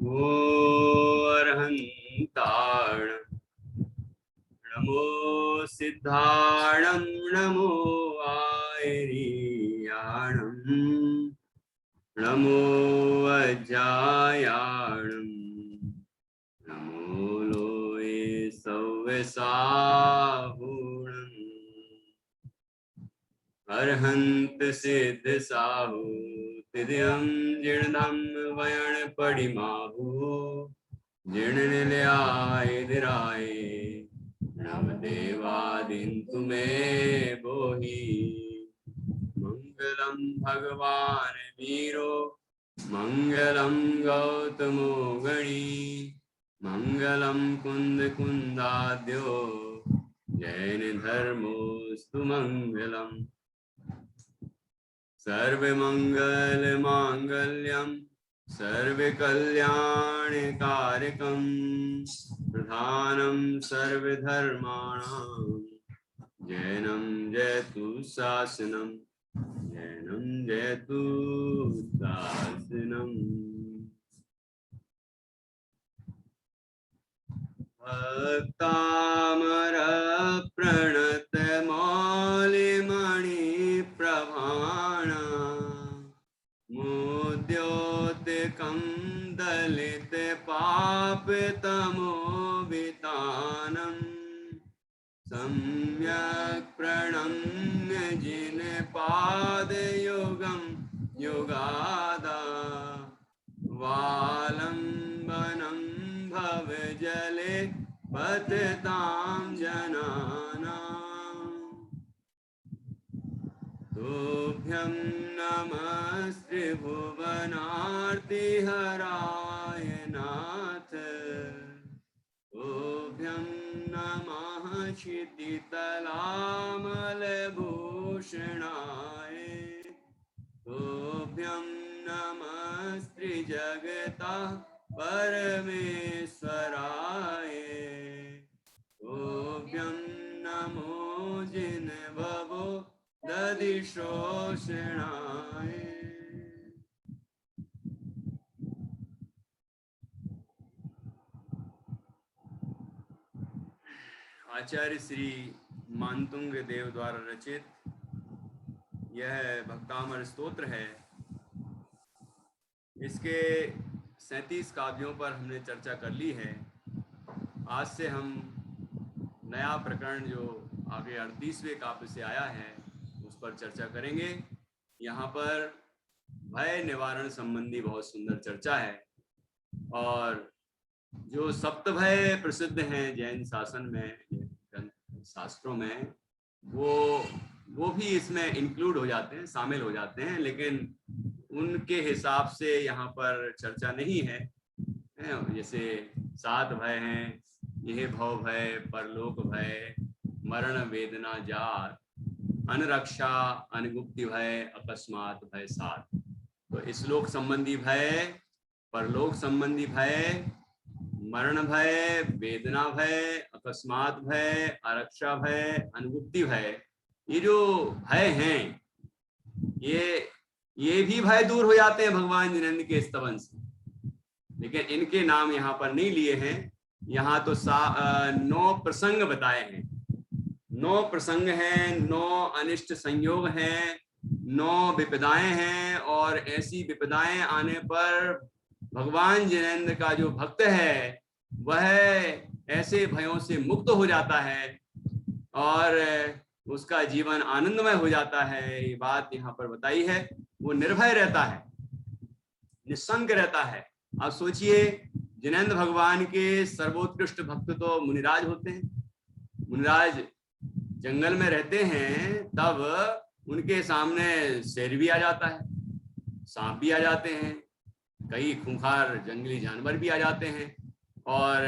नमो अर्हन्ताण, नमो सिद्धाणं, नमो आयर्याणं, नमो अजायाणं, नमो लोये सव्यसाहुणम्, अर्हन्त सिद्ध साहु तिद्यं जीर्णं वयण पडिमाहु, जीर्ण निलयाय दिराय नम देवादिन तुम्हें बोही। मंगलम भगवान वीरो, मंगलम गौतमो गणी, मंगलम कुंद कुंदाद्यो, जैन धर्मोस्तु मंगलम। सर्वमंगल मांगल्यम, सर्वकल्याणकारकं, प्रधानं सर्वधर्माणां, जैनं जयतु शासनं, जैनं जयतु शासनम्। भक्तामर प्रणत मौलिमणि प्रभाण, मुद्योतकं दलित पाप तमोवितानं, सम्यक् प्रणम्य जिन पाद युगं युगादा, वालंबनं भव जले पततां जनानां। तुभ्यं नमस्ते भुवनार्तिहराय नाथ, तुभ्यं नमः क्षितितलामलभूषणाय, तुभ्यं नमस्ते जगतः परमेश्वराय, तुभ्यं नमो जिन्ववो दधिशोषणाय। आचार्य श्री मानतुंग देव द्वारा रचित यह भक्तामर स्तोत्र है। इसके 37 काव्यों पर हमने चर्चा कर ली है। आज से हम नया प्रकरण जो आगे 38वें काव्य से आया है उस पर चर्चा करेंगे। यहाँ पर भय निवारण संबंधी बहुत सुंदर चर्चा है, और जो सप्तभय प्रसिद्ध हैं जैन शासन में, शास्त्रों में, वो भी इसमें इंक्लूड हो जाते हैं, शामिल हो जाते हैं, लेकिन उनके हिसाब से यहाँ पर चर्चा नहीं है। जैसे 7 भय हैं, यह भव भय, परलोक भय, मरण वेदना जात, अनरक्षा, अनगुप्ति भय, अकस्मात भय 7। तो इस लोक संबंधी भय, परलोक संबंधी भय, मरण भय, वेदना भय, अकस्मात भय, आरक्षा भय, अनुगुप्ति भय, ये जो भय हैं ये भी भय दूर हो जाते हैं भगवान जिनेंद्र के स्तवन से, लेकिन इनके नाम यहाँ पर नहीं लिए हैं। यहाँ तो 9 प्रसंग बताए हैं, 9 प्रसंग हैं, 9 अनिष्ट संयोग हैं, 9 विपदाएं हैं, और ऐसी विपदाएं आने पर भगवान जिनेंद्र का जो भक्त है वह ऐसे भयों से मुक्त हो जाता है और उसका जीवन आनंदमय हो जाता है। ये बात यहाँ पर बताई है। वो निर्भय रहता है, निस्संक रहता है। आप सोचिए, जिनेंद्र भगवान के सर्वोत्कृष्ट भक्त तो मुनिराज होते हैं। मुनिराज जंगल में रहते हैं, तब उनके सामने शेर भी आ जाता है, सांप भी आ जाते हैं, कई खूंखार जंगली जानवर भी आ जाते हैं, और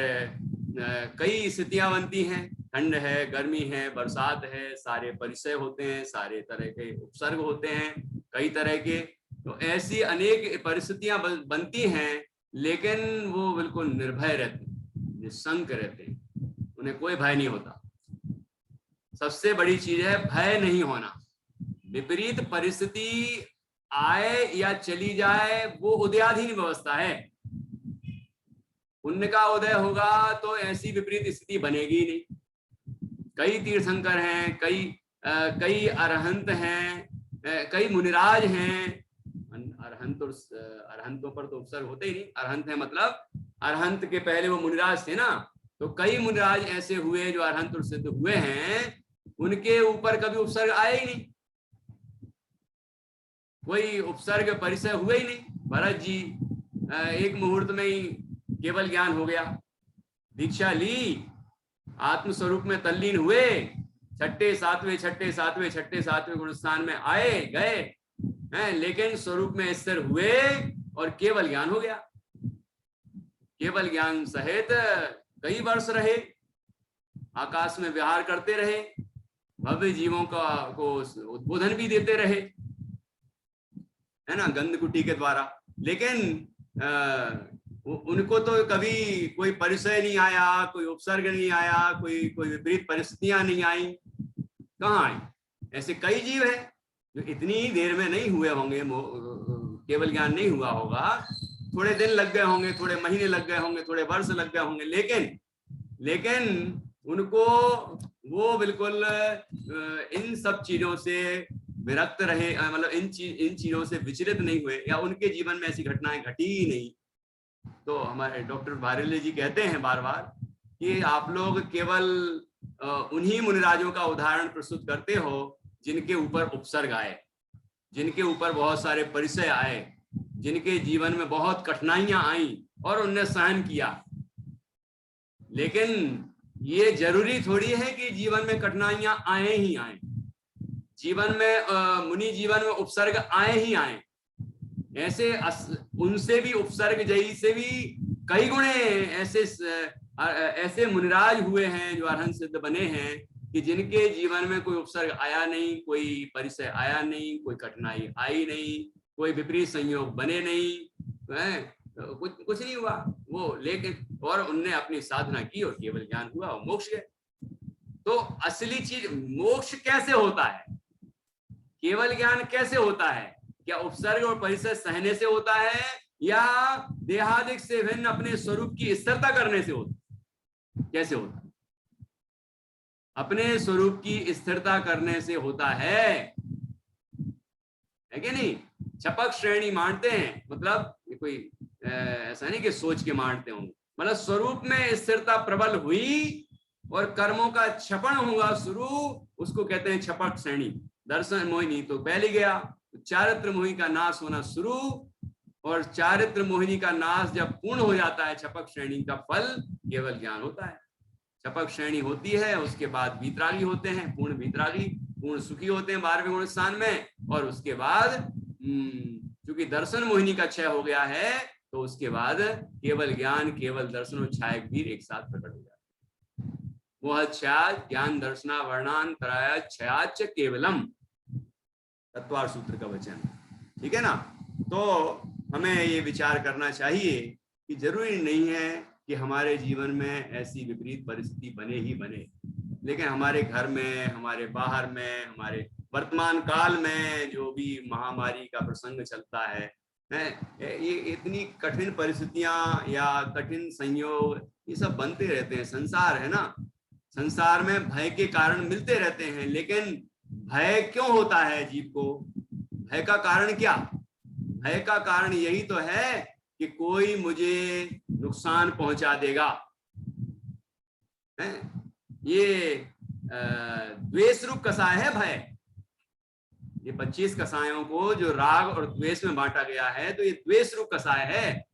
कई स्थितियां बनती हैं। ठंड है, गर्मी है, बरसात है, सारे परिचय होते हैं, सारे तरह के उपसर्ग होते हैं, कई तरह के। तो ऐसी अनेक परिस्थितियां बनती हैं, लेकिन वो बिल्कुल निर्भय रहते हैं, निस्संक रहते हैं, उन्हें कोई भय नहीं होता। सबसे बड़ी चीज है भय नहीं होना। विपरीत परिस्थिति आए या चली जाए वो उदयाधीन व्यवस्था है, पुण्य का उदय होगा तो ऐसी विपरीत स्थिति बनेगी ही नहीं। कई तीर्थंकर हैं, कई अरहंत हैं, कई मुनिराज हैं। अरहंतों पर तो उपसर्ग होते ही नहीं। अरहंत है मतलब अरहंत के पहले वो मुनिराज थे ना, तो कई मुनिराज ऐसे हुए जो अरहंत और सिद्ध हुए हैं, उनके ऊपर कभी उपसर्ग आए ही नहीं, कोई उपसर्ग परिचय हुए ही नहीं। भरत जी एक मुहूर्त में ही केवल ज्ञान हो गया, दीक्षा ली, आत्मस्वरूप में तल्लीन हुए, छठे सातवें गुण स्थान में आए गए हैं, लेकिन स्वरूप में स्थिर हुए और केवल ज्ञान हो गया। केवल ज्ञान सहित कई वर्ष रहे, आकाश में विहार करते रहे, भव्य जीवों को उद्बोधन भी देते रहे, है ना, गंधकुटी के द्वारा। लेकिन उनको तो कभी कोई परिचय नहीं आया, कोई उपसर्ग नहीं आया, कोई विपरीत परिस्थितियां नहीं आई। कहाँ आई? ऐसे कई जीव हैं जो इतनी ही देर में नहीं हुए होंगे, केवल ज्ञान नहीं हुआ होगा, थोड़े दिन लग गए होंगे, थोड़े महीने लग गए होंगे, थोड़े वर्ष लग गए होंगे, लेकिन उनको वो बिल्कुल इन सब चीजों से विरक्त रहे, मतलब इन चीजों से विचलित नहीं हुए, या उनके जीवन में ऐसी घटनाएं घटी ही नहीं। तो हमारे डॉक्टर भारेले जी कहते हैं बार बार कि आप लोग केवल उन्हीं मुनिराजों का उदाहरण प्रस्तुत करते हो जिनके ऊपर उपसर्ग आए, जिनके ऊपर बहुत सारे परिचय आए, जिनके जीवन में बहुत कठिनाइयां आई और उनने सहन किया। लेकिन ये जरूरी थोड़ी है कि जीवन में कठिनाइयां आए ही आए, जीवन में मुनि जीवन में उपसर्ग आए ही आए। ऐसे उनसे भी उपसर्ग जैसे भी कई गुणे ऐसे मुनिराज हुए हैं जो अरहंत सिद्ध बने हैं कि जिनके जीवन में कोई उपसर्ग आया नहीं, कोई परिचय आया नहीं, कोई कठिनाई आई नहीं, कोई विपरीत संयोग बने नहीं, कुछ नहीं हुआ वो, लेकिन और उनने अपनी साधना की और केवल ज्ञान हुआ और मोक्ष गए। तो असली चीज मोक्ष कैसे होता है, केवल ज्ञान कैसे होता है? क्या उपसर्ग और परिचय सहने से होता है, या देहादिक से भिन्न अपने स्वरूप की स्थिरता करने से होता है? कैसे होता है? अपने स्वरूप की स्थिरता करने से होता है कि नहीं? छपक श्रेणी मानते हैं, मतलब कोई ऐसा नहीं कि सोच के मानते होंगे, मतलब स्वरूप में स्थिरता प्रबल हुई और कर्मों का छपन हुआ शुरू, उसको कहते हैं छपक श्रेणी। दर्शन मोहिनी तो पहले गया, चारित्र मोहिनी का नाश होना शुरू, और चारित्र मोहिनी का नाश जब पूर्ण हो जाता है, छपक श्रेणी का फल केवल ज्ञान होता है। छपक श्रेणी होती है, उसके बाद वीतरागी होते हैं, पूर्ण वीतरागी, पूर्ण सुखी होते हैं 12वें गुण स्थान में, और उसके बाद क्योंकि दर्शन मोहिनी का क्षय हो गया है, तो उसके बाद केवल ज्ञान, केवल दर्शन और छायक भी एक साथ प्रकट हो जाता है। वह क्षय ज्ञान दर्शना वर्णांतराय क्षयाच केवलम, तत्वार सूत्र का वचन, ठीक है ना। तो हमें ये विचार करना चाहिए कि जरूरी नहीं है कि हमारे जीवन में ऐसी विपरीत परिस्थिति बने ही बने, लेकिन हमारे घर में, हमारे बाहर में, हमारे वर्तमान काल में जो भी महामारी का प्रसंग चलता है, ये इतनी कठिन परिस्थितियां या कठिन संयोग ये सब बनते रहते हैं। संसार है ना, संसार में भय के कारण मिलते रहते हैं, लेकिन भय क्यों होता है जीव को? भय का कारण क्या? भय का कारण यही तो है कि कोई मुझे नुकसान पहुंचा देगा। ये द्वेष रूप कसाय है भय। ये 25 कसायों को जो राग और द्वेष में बांटा गया है, तो ये द्वेष रूप कसाय है।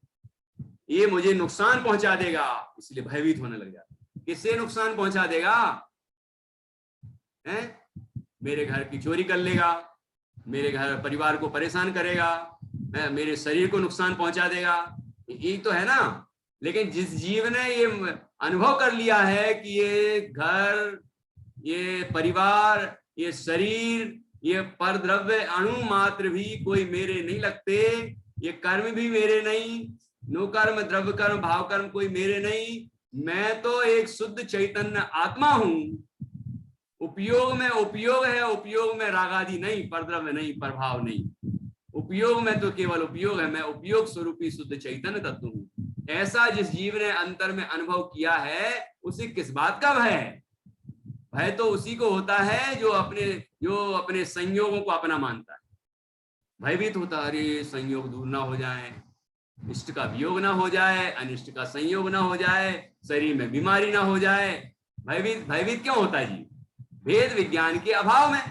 ये मुझे नुकसान पहुंचा देगा, इसलिए भयभीत होने लग जाता है। किससे नुकसान पहुंचा देगा? मेरे घर की चोरी कर लेगा, मेरे घर परिवार को परेशान करेगा, मेरे शरीर को नुकसान पहुंचा देगा, यही तो है ना। लेकिन जिस जीव ने ये अनुभव कर लिया है कि ये घर, ये परिवार, ये शरीर, ये परद्रव्य अणु मात्र भी कोई मेरे नहीं लगते, ये कर्म भी मेरे नहीं, नो कर्म, द्रव्य कर्म, भाव कर्म कोई मेरे नहीं, मैं तो एक शुद्ध चैतन्य आत्मा हूं। उपयोग में उपयोग है, उपयोग में रागादि नहीं, परद्रव्य नहीं, प्रभाव नहीं, उपयोग में तो केवल उपयोग है। मैं उपयोग स्वरूपी शुद्ध चैतन्य तत्व हूं। ऐसा जिस जीव ने अंतर में अनुभव किया है उसे किस बात का भय है? भय तो उसी को होता है जो अपने संयोगों को अपना मानता है। भयभीत होता, अरे संयोग दूर ना हो जाए, इष्ट का वियोग ना हो जाए, अनिष्ट का संयोग ना हो जाए, शरीर में बीमारी ना हो जाए। भयभीत भयभीत क्यों होता है जी? भेद विज्ञान के अभाव में,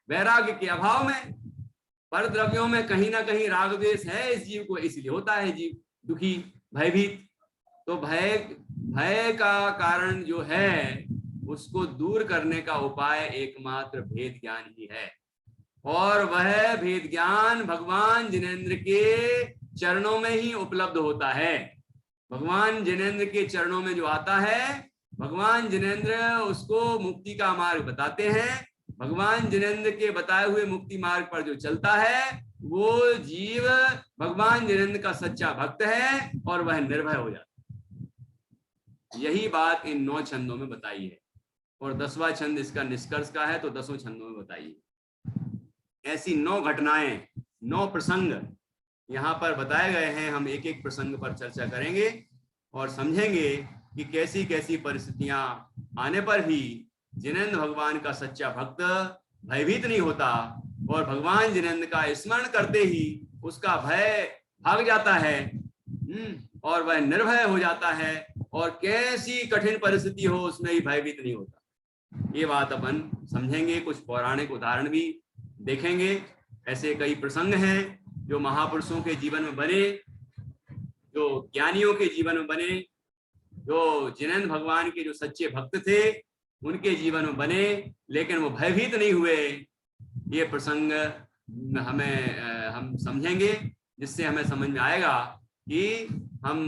वैराग्य के अभाव में, पर द्रव्यों में कहीं ना कहीं राग द्वेष है इस जीव को, इसलिए होता है जीव दुखी, भयभीत। तो भय का कारण जो है उसको दूर करने का उपाय एकमात्र भेद ज्ञान ही है, और वह भेद ज्ञान भगवान जिनेंद्र के चरणों में ही उपलब्ध होता है। भगवान जिनेंद्र के चरणों में जो आता है, भगवान जिनेंद्र उसको मुक्ति का मार्ग बताते हैं। भगवान जिनेंद्र के बताए हुए मुक्ति मार्ग पर जो चलता है वो जीव भगवान जिनेंद्र का सच्चा भक्त है और वह निर्भय हो जाता है। यही बात इन 9 छंदों में बताई है, और 10वां छंद इसका निष्कर्ष का है, तो 10 छंदों में बताई है। ऐसी 9 घटनाएं, 9 प्रसंग यहाँ पर बताए गए हैं। हम एक एक प्रसंग पर चर्चा करेंगे और समझेंगे कि कैसी कैसी परिस्थितियां आने पर भी जिनेंद्र भगवान का सच्चा भक्त भयभीत नहीं होता, और भगवान जिनेंद्र का स्मरण करते ही उसका भय भाग जाता है और वह निर्भय हो जाता है, और कैसी कठिन परिस्थिति हो उसमें ही भयभीत नहीं होता। ये बात अपन समझेंगे। कुछ पौराणिक उदाहरण भी देखेंगे। ऐसे कई प्रसंग हैं जो महापुरुषों के जीवन में बने, जो ज्ञानियों के जीवन में बने, जो जिनेंद्र भगवान के जो सच्चे भक्त थे उनके जीवन में बने, लेकिन वो भयभीत नहीं हुए। ये प्रसंग हम समझेंगे, जिससे हमें समझ में आएगा कि हम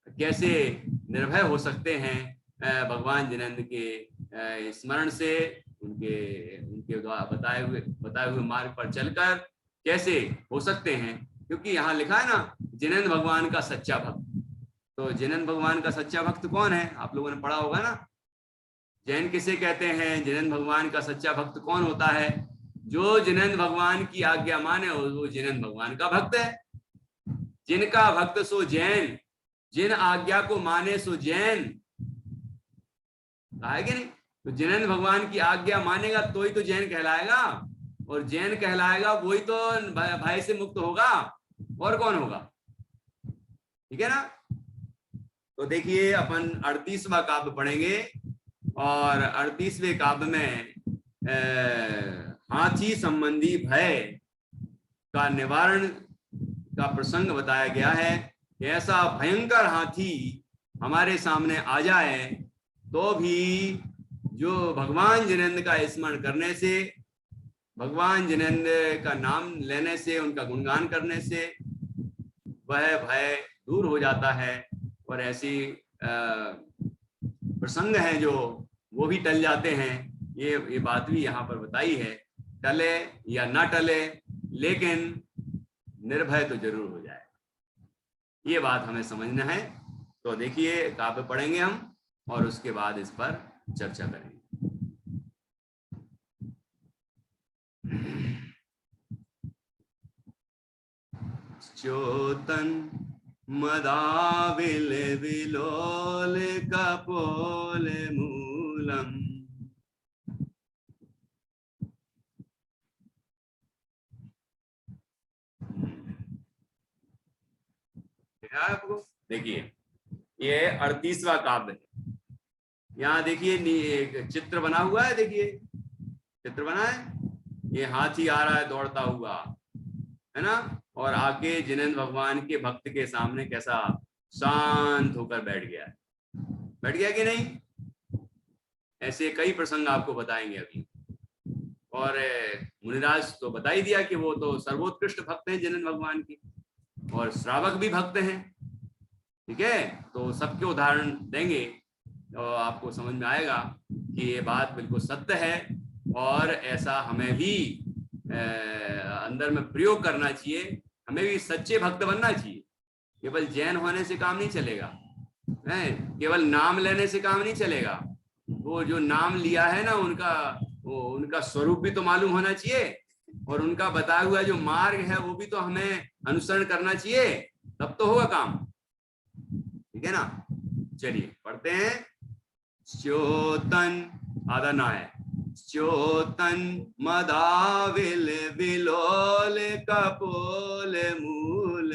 कैसे निर्भय हो सकते हैं भगवान जिनेंद्र के स्मरण से, उनके द्वारा बताए हुए मार्ग पर चलकर कैसे हो सकते हैं। क्योंकि यहाँ लिखा है ना, जिनेंद्र भगवान का सच्चा भक्त। तो जिनेंद्र भगवान का सच्चा भक्त कौन है? आप लोगों ने पढ़ा होगा ना। जैन किसे कहते हैं? जिनेंद्र भगवान का सच्चा भक्त कौन होता है? जो जिनेंद्र भगवान की आज्ञा माने वो जिनेंद्र भगवान का भक्त है। जिनका भक्त सो जैन, जिन आज्ञा को माने सो जैन, कहा है कि नहीं? तो जिनेंद्र भगवान की आज्ञा मानेगा तो ही तो जैन कहलाएगा, और जैन कहलाएगा वही तो भय से मुक्त होगा, और कौन होगा? ठीक है ना। तो देखिए अपन 38वां काव्य पढ़ेंगे, और 38वें काव्य में हाथी संबंधी भय का निवारण का प्रसंग बताया गया है कि ऐसा भयंकर हाथी हमारे सामने आ जाए तो भी जो भगवान जिनेंद्र का स्मरण करने से, भगवान जिनेंद्र का नाम लेने से, उनका गुणगान करने से वह भय दूर हो जाता है। और ऐसी प्रसंग हैं जो वो भी टल जाते हैं। ये बात भी यहाँ पर बताई है, टले या ना टले, लेकिन निर्भय तो जरूर हो जाए। ये बात हमें समझना है। तो देखिए काव्य पढ़ेंगे हम और उसके बाद इस पर चर्चा करेंगे। चोतन मदाविल विलोल कपोल मूलम, आपको देखिए ये 38वां काव्य है। यहाँ देखिए एक चित्र बना हुआ है, देखिए चित्र बना है, ये हाथी आ रहा है दौड़ता हुआ, है ना, और आके जिनेंद्र भगवान के भक्त के सामने कैसा शांत होकर बैठ गया है। बैठ गया कि नहीं? ऐसे कई प्रसंग आपको बताएंगे अभी। और मुनिराज तो बता ही दिया कि वो तो सर्वोत्कृष्ट भक्त हैं जिनेंद्र भगवान की, और श्रावक भी भक्त हैं। ठीक है, तो सबके उदाहरण देंगे और आपको समझ में आएगा कि ये बात बिल्कुल सत्य है, और ऐसा हमें भी अंदर में प्रयोग करना चाहिए। हमें भी सच्चे भक्त बनना चाहिए। केवल जैन होने से काम नहीं चलेगा, केवल नाम लेने से काम नहीं चलेगा। वो जो नाम लिया है ना, उनका स्वरूप भी तो मालूम होना चाहिए। और उनका बताया हुआ जो मार्ग है वो भी तो हमें अनुसरण करना चाहिए, तब तो होगा काम। ठीक है ना? चलिए पढ़ते हैं। च्योतन आधा ना है। च्योतन मदाविल विलोल कपोल मूल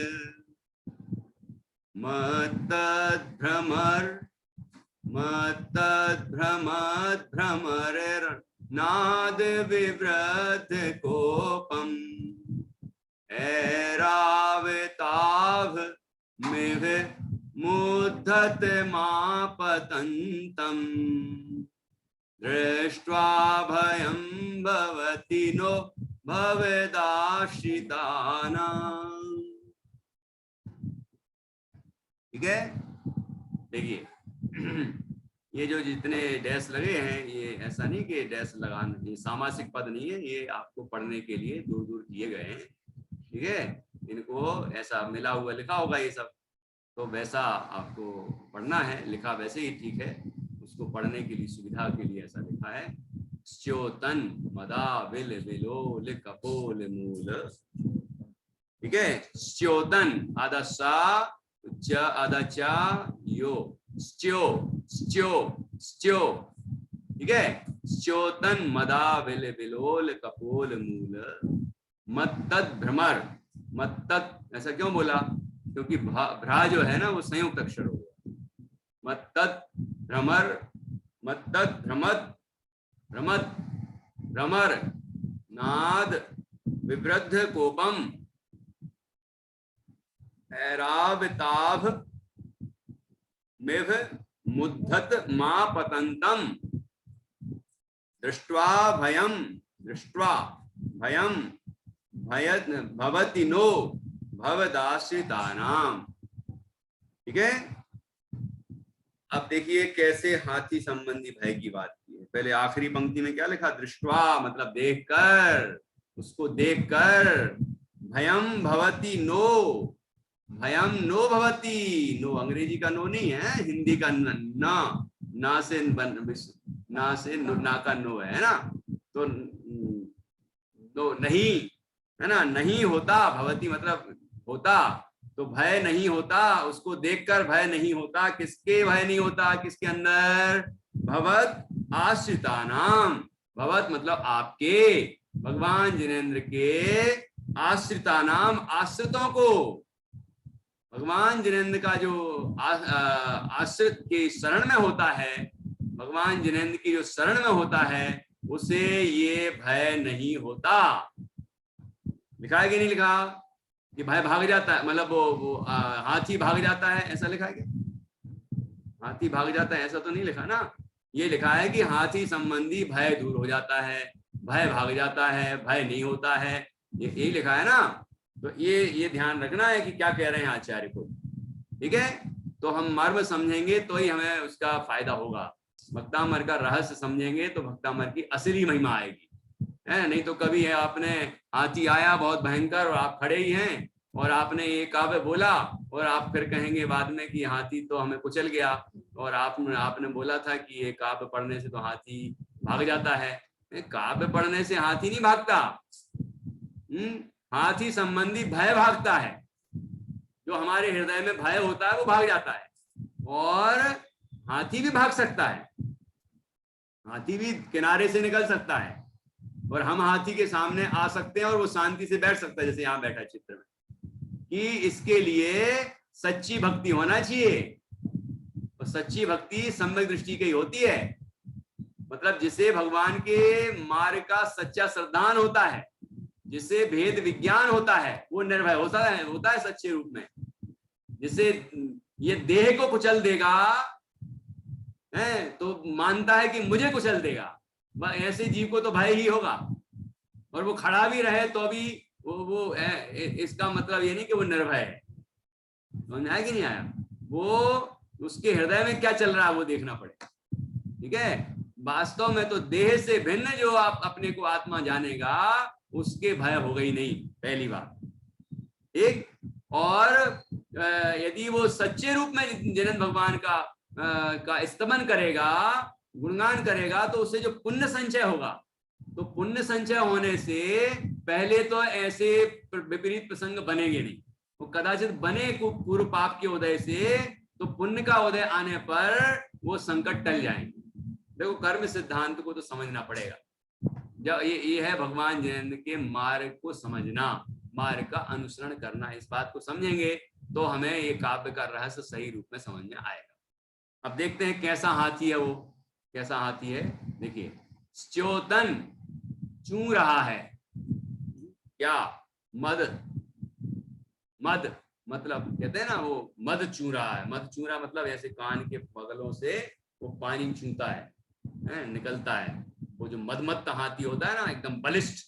मत्तद्भ्रमर भ्रमर नाद विवृद्ध कोपम ऐरावताभ मिव मुद्धत मापतंतम दृष्ट्वा भयं भवति नो भवेदाश्रितानां। ठीक है, देखिए ये जो जितने डैश लगे हैं, ये ऐसा नहीं कि डैश लगाना, ये सामासिक पद नहीं है, ये आपको पढ़ने के लिए दूर दूर किए गए हैं। ठीक है, इनको ऐसा मिला हुआ लिखा होगा ये सब, तो वैसा आपको पढ़ना है, लिखा वैसे ही ठीक है, उसको पढ़ने के लिए सुविधा के लिए ऐसा लिखा है। च्योतन मदाविल विलोल कपोल मूल। ठीक है, च्योतन आधा सा च आधा चा यो, स्च्यो स्च्यो स्च्यो। ठीक है, च्योतन मदाविल विलोल कपोल मूल मत्तद भ्रमर। मत्तद ऐसा क्यों बोला? क्योंकि भ्रा जो है ना वो संयुक्त अक्षर होगा। मत्तद भ्रमर, मत्तद भ्रमद भ्रमद भ्रमर नाद विवृद्ध कोपम ऐरावताभ मिव मुद्धत मापतंतम दृष्ट्वा भयं भयद भवति नो भवदाश्रितानां। ठीक है, अब देखिए कैसे हाथी संबंधी भय की बात की है। पहले आखिरी पंक्ति में क्या लिखा? दृष्ट्वा मतलब देखकर, उसको देखकर, भयं भवति नो, भयं नो भवति, नो अंग्रेजी का नो नहीं है, हिंदी का ना से ना का नो है ना, तो नो नहीं है ना, नहीं होता, भवति मतलब होता, तो भय नहीं होता, उसको देखकर भय नहीं होता। किसके भय नहीं होता? किसके अंदर? भवत आश्रितानाम। भवत मतलब आपके, भगवान जिनेंद्र के आश्रितानाम, आश्रितों को। भगवान जिनेंद्र का जो आश्रित के शरण में होता है, भगवान जिनेंद्र की जो शरण में होता है, उसे ये भय नहीं होता। लिखा है कि नहीं लिखा कि भय भाग जाता है, मतलब वो हाथी भाग जाता है, ऐसा लिखा है क्या? हाथी भाग जाता है ऐसा तो नहीं लिखा ना, ये लिखा है कि हाथी संबंधी भय दूर हो जाता है, भय भाग जाता है, भय नहीं होता है, ये लिखा है ना। तो ये ध्यान रखना है कि क्या कह रहे हैं आचार्य को। ठीक है, तो हम मर्म समझेंगे तो ही हमें उसका फायदा होगा। भक्तामर का रहस्य समझेंगे तो भक्तामर की असली महिमा आएगी, है नहीं तो कभी है आपने हाथी आया बहुत भयंकर और आप खड़े ही हैं और आपने ये काव्य बोला और आप फिर कहेंगे बाद में कि हाथी तो हमें कुचल गया, और आपने बोला था कि ये काव्य पढ़ने से तो हाथी भाग जाता है। काव्य पढ़ने से हाथी नहीं भागता, हाथी संबंधी भय भागता है। जो हमारे हृदय में भय होता है वो भाग जाता है, और हाथी भी भाग सकता है, हाथी भी किनारे से निकल सकता है, और हम हाथी के सामने आ सकते हैं और वो शांति से बैठ सकता है, जैसे यहाँ बैठा चित्र में। कि इसके लिए सच्ची भक्ति होना चाहिए, और सच्ची भक्ति सम्यक दृष्टि की होती है, मतलब जिसे भगवान के मार्ग का सच्चा श्रद्धान होता है, जिसे भेद विज्ञान होता है, वो निर्भय होता है सच्चे रूप में। जिसे ये देह को कुचल देगा है तो मानता है कि मुझे कुचल देगा, ऐसे जीव को तो भय ही होगा, और वो खड़ा भी रहे तो भी वो इसका मतलब ये नहीं कि वो निर्भय है। समझ आया कि नहीं आया? वो उसके हृदय में क्या चल रहा है वो देखना पड़ेगा। ठीक है, वास्तव में तो देह से भिन्न जो आप अपने को आत्मा जानेगा उसके भय होगा ही नहीं, पहली बात। एक और यदि वो सच्चे रूप में जिनेंद्र भगवान का स्तमन करेगा, गुणगान करेगा, तो उससे जो पुण्य संचय होगा तो पुण्य संचय होने से पहले तो ऐसे विपरीत प्रसंग बनेंगे नहीं, वो कदाचित बने पूर्व पाप के उदय से, तो पुण्य का उदय आने पर वो संकट टल जाएंगे। देखो कर्म सिद्धांत को तो समझना पड़ेगा। जब ये है भगवान जिनेंद्र के मार्ग को समझना, मार्ग का अनुसरण करना। इस बात को समझेंगे तो हमें ये काव्य का रहस्य सही रूप में समझ में आएगा। अब देखते हैं कैसा हाथी है वो, कैसा हाथी है। देखिए, च्योतन चू रहा है क्या? मद, मद मतलब कहते हैं ना वो मद चू रहा है। मद चू रहा मतलब ऐसे कान के बगलों से वो पानी चूता है, निकलता है। वो जो मदमत्त हाथी होता है ना, एकदम बलिष्ठ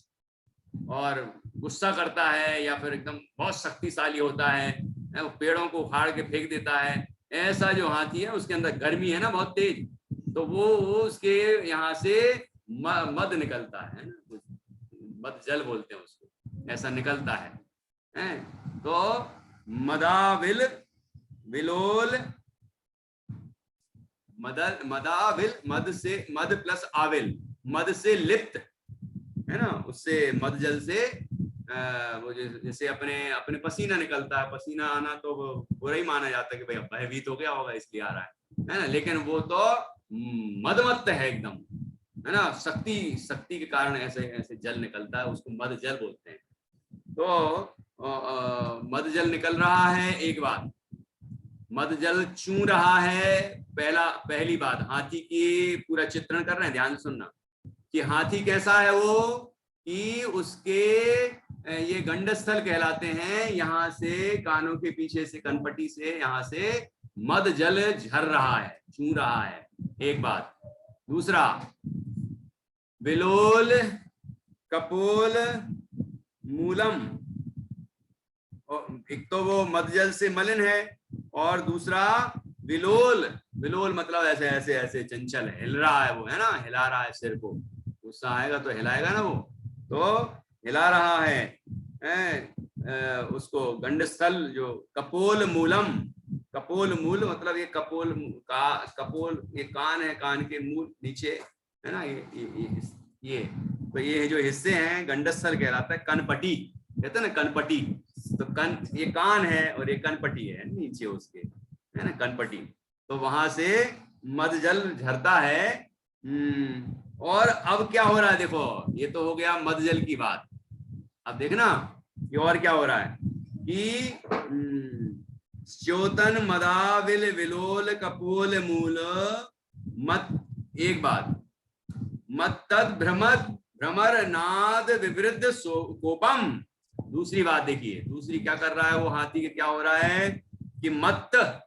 और गुस्सा करता है या फिर एकदम बहुत शक्तिशाली होता है, वो पेड़ों को उखाड़ के फेंक देता है, ऐसा जो हाथी है उसके अंदर गर्मी है ना बहुत तेज, तो वो उसके यहाँ से मद निकलता है ना, मद जल बोलते हैं उसको, ऐसा निकलता है। तो मदाविल विलोल, मदाविल मद से, मद प्लस आविल, मद से लिप्त है ना, उससे मद जल से वो जैसे अपने पसीना निकलता है, पसीना आना तो बुरा ही माना जाता है कि भाई भयभीत हो गया होगा इसलिए आ रहा है ना, लेकिन वो तो मदमत्त है एकदम, है ना, शक्ति के कारण ऐसे ऐसे जल निकलता है, उसको मद जल बोलते हैं। तो मद जल निकल रहा है, एक बात। मद जल चू रहा है, पहली बात। हाथी की पूरा चित्रण कर रहे हैं, ध्यान से सुनना कि हाथी कैसा है वो, कि उसके ये गंडस्थल कहलाते हैं, यहाँ से कानों के पीछे से कनपटी से यहाँ से मद जल झर रहा है, चू रहा है, एक बात। दूसरा, विलोल कपोल मूलम, एक तो वो मद जल से मलिन है, और दूसरा विलोल, विलोल मतलब ऐसे ऐसे ऐसे चंचल है, हिल रहा है वो, है ना, हिला रहा है सिर को, गुस्सा आएगा तो हिलाएगा ना वो, तो हिला रहा है। उसको गंडस्थल जो कपोल मूलम, कपोल मूल मतलब ये कपोल कपोल ये कान है, कान के मूल नीचे है ना, ये तो ये जो हिस्से हैं गंडस्थल कहलाता है। कनपटी कहते हैं ना, कनपटी, तो ये कान है और ये कनपटी है नीचे उसके, है ना, कनपटी। तो वहां से मद जल झरता है। और अब क्या हो रहा है, देखो ये तो हो गया मद जल की बात। अब देखना ये और क्या हो रहा है कि च्योतन मदाविल विलोल कपोल मूल मत, एक बात, मत तद भ्रमर नाद विवृद्ध कोपम। दूसरी बात देखिए, दूसरी क्या कर रहा है वो हाथी के, क्या हो रहा है कि मत तद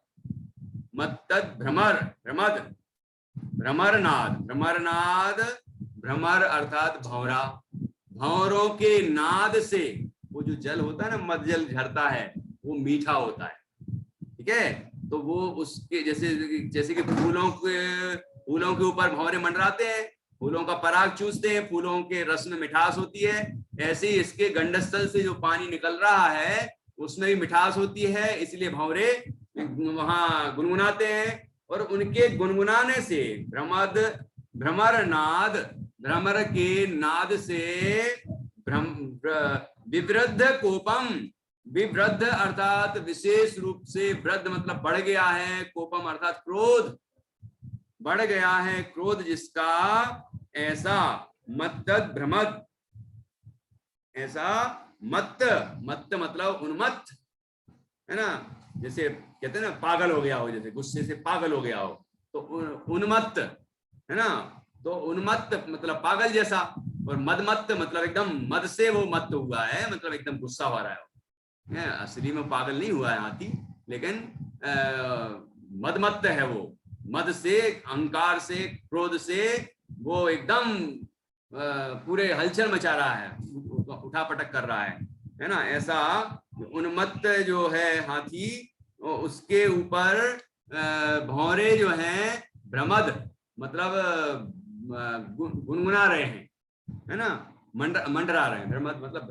भ्रमर नाद, भ्रमर अर्थात भंवरा, भंवरों के नाद से वो जो जल होता है ना, मद जल झरता है, वो मीठा होता है, ठीक है। तो वो उसके जैसे कि फूलों के ऊपर भंवरे मंडराते हैं, फूलों का पराग चूसते हैं, फूलों के रस में मिठास होती है, ऐसे ही इसके गंडस्थल से जो पानी निकल रहा है उसमें भी मिठास होती है, इसलिए भंवरे वहां गुनगुनाते हैं। और उनके गुनगुनाने से भ्रमर नाद, भ्रमर के नाद से विवृद्ध कोपम, विवृद्ध अर्थात विशेष रूप से, वृद्ध मतलब बढ़ गया है, कोपम अर्थात क्रोध, बढ़ गया है क्रोध जिसका, ऐसा मत्तद भ्रमद, ऐसा मत्त मतलब उन्मत्त, है ना, जैसे कहते हैं ना पागल हो गया हो, जैसे गुस्से से पागल हो गया हो, तो उन्मत्त है ना, तो उन्मत्त मतलब पागल जैसा, और मदमत्त मतलब एकदम मद से वो मत्त हुआ है, मतलब एकदम गुस्सा हो रहा है। असली में पागल नहीं हुआ है हाथी, लेकिन मदमत्त है वो, मद से, अहंकार से, क्रोध से वो एकदम पूरे हलचल मचा रहा है, उठा पटक कर रहा है ना। ऐसा उन्मत्त जो है हाथी, उसके ऊपर भौरे जो हैं, भ्रमद मतलब गुनगुना रहे हैं, है ना, मंडरा रहे हैं, भ्रमद मतलब